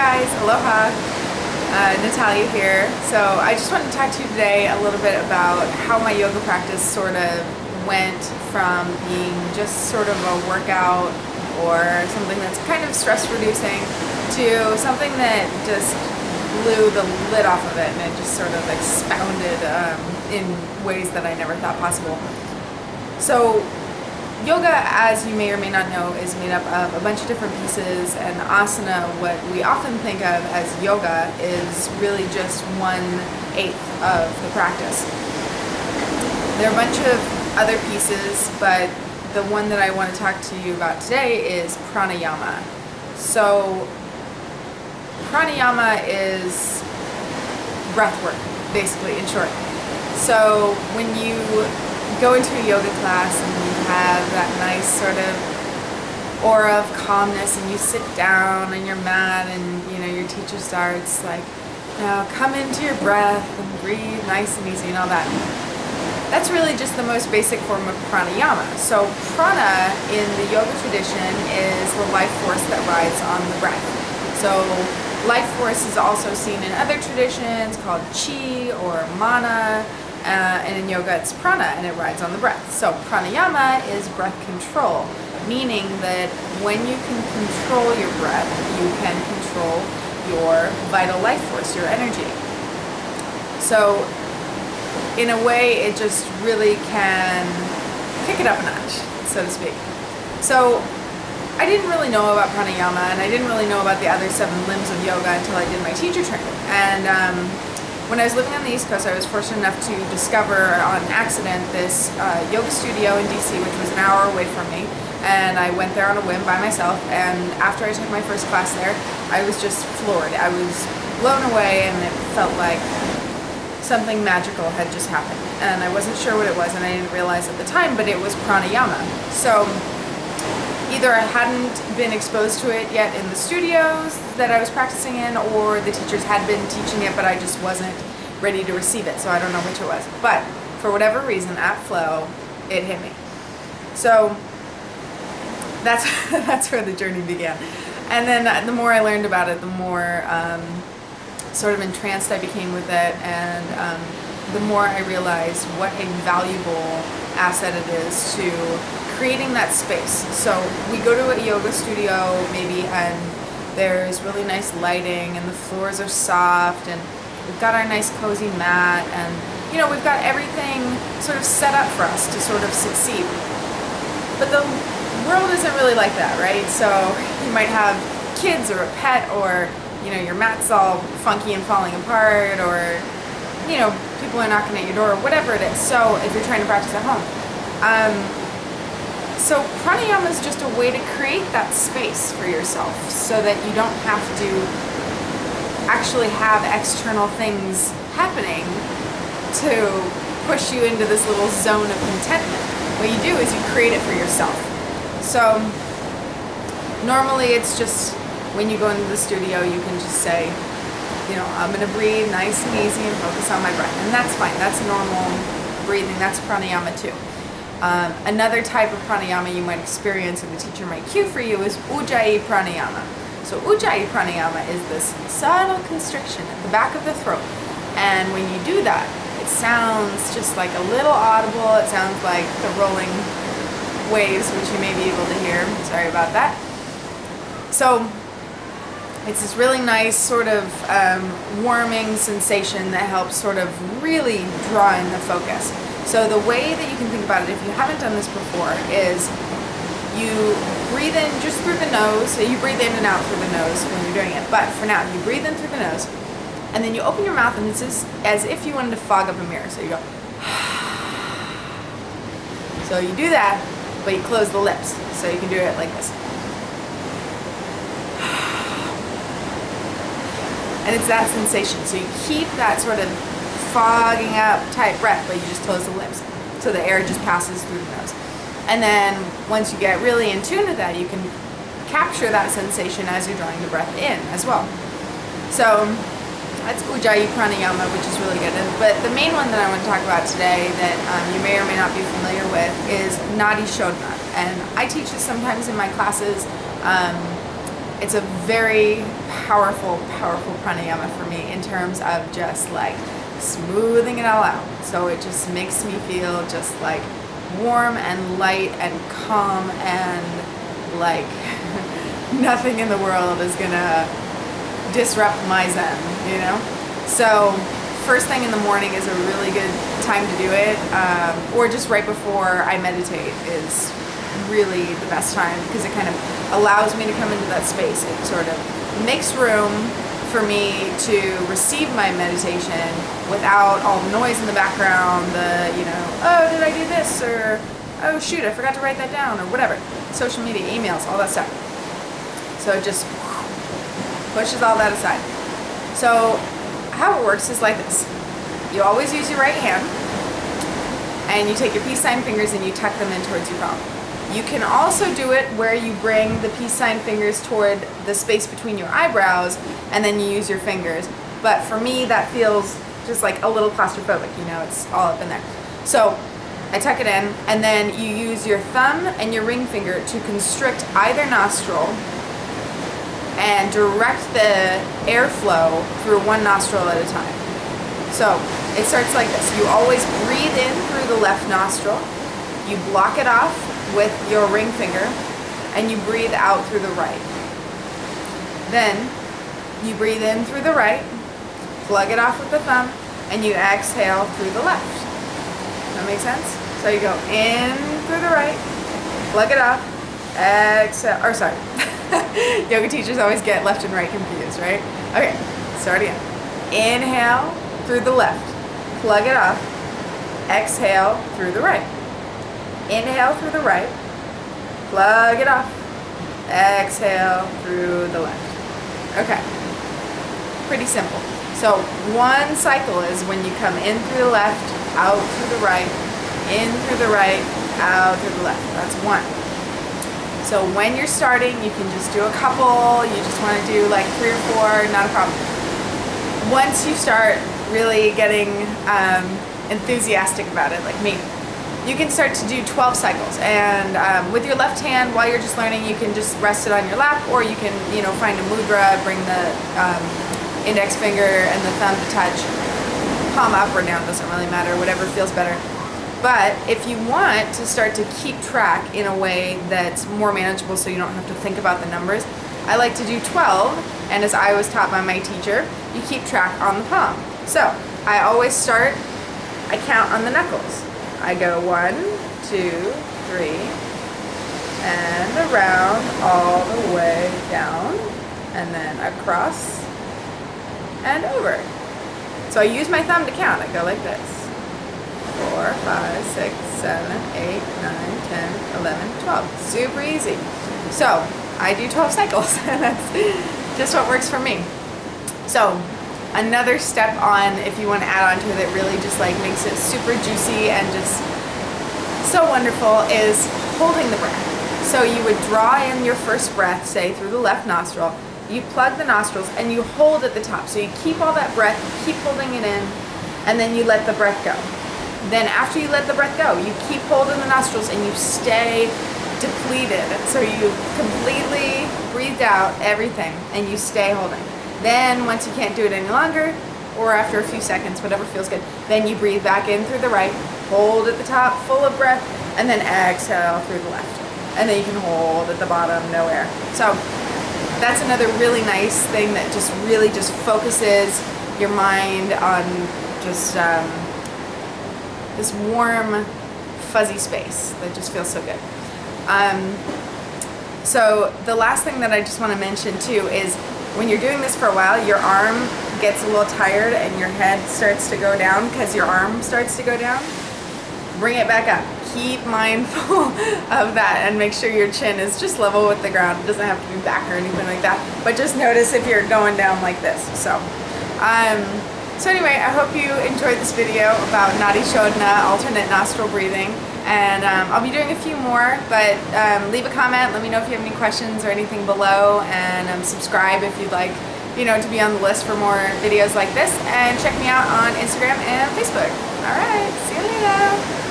guys, aloha, Natalia here. So I just wanted to talk to you today a little bit about how my yoga practice sort of went from being just sort of a workout or something that's kind of stress reducing to something that just blew the lid off of it, and it just sort of expounded in ways that I never thought possible. So yoga, as you may or may not know, is made up of a bunch of different pieces, and asana, what we often think of as yoga, is really just 1/8 of the practice. There are a bunch of other pieces, but the one that I want to talk to you about today is pranayama. So pranayama is breath work, basically, in short. So when you go into a yoga class and you have that nice sort of aura of calmness, and you sit down on your mat, and your teacher starts like, now come into your breath and breathe nice and easy and all that. That's really just the most basic form of pranayama. So prana in the yoga tradition is the life force that rides on the breath. So life force is also seen in other traditions called chi or mana, and in yoga it's prana, and it rides on the breath. So pranayama is breath control, meaning that when you can control your breath, you can control your vital life force, your energy. So in a way, it just really can kick it up a notch, so to speak. So I didn't really know about pranayama, and I didn't really know about the other 7 limbs of yoga until I did my teacher training. And when I was living on the East Coast, I was fortunate enough to discover on accident this yoga studio in DC, which was an hour away from me. And I went there on a whim by myself, and after I took my first class there, I was just floored. I was blown away, and it felt like something magical had just happened. And I wasn't sure what it was, and I didn't realize at the time, but it was pranayama. So either I hadn't been exposed to it yet in the studios that I was practicing in, or the teachers had been teaching it, but I just wasn't ready to receive it, so I don't know which it was. But for whatever reason, at Flow, it hit me. So that's where the journey began. And then the more I learned about it, the more sort of entranced I became with it, and the more I realized what a valuable asset it is to creating that space. So we go to a yoga studio maybe, and there's really nice lighting, and the floors are soft, and we've got our nice cozy mat, and we've got everything sort of set up for us to sort of succeed. But the world isn't really like that, right? So you might have kids or a pet, or your mat's all funky and falling apart, or people are knocking at your door, or whatever it is. So if you're trying to practice at home, so pranayama is just a way to create that space for yourself, so that you don't have to actually have external things happening to push you into this little zone of contentment. What you do is you create it for yourself. So normally it's just, when you go into the studio, you can just say, I'm going to breathe nice and easy and focus on my breath. And that's fine. That's normal breathing. That's pranayama too. Another type of pranayama you might experience, and the teacher might cue for you, is ujjayi pranayama. So ujjayi pranayama is this subtle constriction at the back of the throat. And when you do that, it sounds just like a little audible. It sounds like the rolling waves, which you may be able to hear. Sorry about that. So it's this really nice sort of warming sensation that helps sort of really draw in the focus. So the way that you can think about it, if you haven't done this before, is you breathe in just through the nose. So you breathe in and out through the nose when you're doing it. But for now, you breathe in through the nose, and then you open your mouth, and it's as if you wanted to fog up a mirror. So you go, so you do that, but you close the lips. So you can do it like this. And it's that sensation. So you keep that sort of fogging up tight breath, but you just close the lips. So the air just passes through the nose. And then once you get really in tune with that, you can capture that sensation as you're drawing the breath in as well. So that's ujjayi pranayama, which is really good. But the main one that I want to talk about today that you may or may not be familiar with is nadi shodhana. And I teach this sometimes in my classes. it's a very powerful pranayama for me in terms of just like smoothing it all out. So it just makes me feel just like warm and light and calm, and like nothing in the world is gonna disrupt my zen, you know? So first thing in the morning is a really good time to do it, or just right before I meditate is really the best time, because it kind of allows me to come into that space. It sort of makes room for me to receive my meditation without all the noise in the background, the, you know, oh, did I do this? Or, oh shoot, I forgot to write that down, or whatever. Social media, emails, all that stuff. So it just pushes all that aside. So how it works is like this. You always use your right hand, and you take your peace sign fingers and you tuck them in towards your palm. You can also do it where you bring the peace sign fingers toward the space between your eyebrows, and then you use your fingers. But for me, that feels just like a little claustrophobic, you know, it's all up in there. So I tuck it in, and then you use your thumb and your ring finger to constrict either nostril and direct the airflow through one nostril at a time. So it starts like this. You always breathe in through the left nostril, you block it off with your ring finger, and you breathe out through the right. Then you breathe in through the right, plug it off with the thumb, and you exhale through the left. That makes sense? So you go in through the right, plug it off, exhale, or sorry, yoga teachers always get left and right confused, right? Okay, start again. Inhale through the left, plug it off, exhale through the right. Inhale through the right, plug it off, exhale through the left. Okay, pretty simple. So one cycle is when you come in through the left, out through the right, in through the right, out through the left. That's one. So when you're starting, you can just do a couple. You just want to do like 3 or 4, not a problem. Once you start really getting enthusiastic about it, like me, you can start to do 12 cycles. And with your left hand, while you're just learning, you can just rest it on your lap, or you can, you know, find a mudra, bring the index finger and the thumb to touch, palm up or down, doesn't really matter, whatever feels better. But if you want to start to keep track in a way that's more manageable, so you don't have to think about the numbers, I like to do 12, and as I was taught by my teacher, you keep track on the palm. So I always start, I count on the knuckles. I go 1, 2, 3, and around all the way down, and then across and over. So I use my thumb to count. I go like this. 4, 5, 6, 7, 8, 9, 10, 11, 12. Super easy. So I do 12 cycles, and that's just what works for me. So another step on, if you want to add on to it, that really just like makes it super juicy and just so wonderful, is holding the breath. So you would draw in your first breath, say through the left nostril, you plug the nostrils and you hold at the top. So you keep all that breath, keep holding it in, and then you let the breath go. Then after you let the breath go, you keep holding the nostrils and you stay depleted. So you completely breathed out everything and you stay holding. Then once you can't do it any longer, or after a few seconds, whatever feels good, then you breathe back in through the right, hold at the top, full of breath, and then exhale through the left. And then you can hold at the bottom, no air. So that's another really nice thing that just really just focuses your mind on just this warm, fuzzy space that just feels so good. So the last thing that I just want to mention too is when you're doing this for a while, your arm gets a little tired and your head starts to go down because your arm starts to go down. Bring it back up. Keep mindful of that and make sure your chin is just level with the ground. It doesn't have to be back or anything like that, but just notice if you're going down like this. So anyway, I hope you enjoyed this video about Nadi Shodhana, alternate nostril breathing. And I'll be doing a few more, but leave a comment, let me know if you have any questions or anything below, and subscribe if you'd like, you know, to be on the list for more videos like this, and check me out on Instagram and Facebook. Alright, see you later!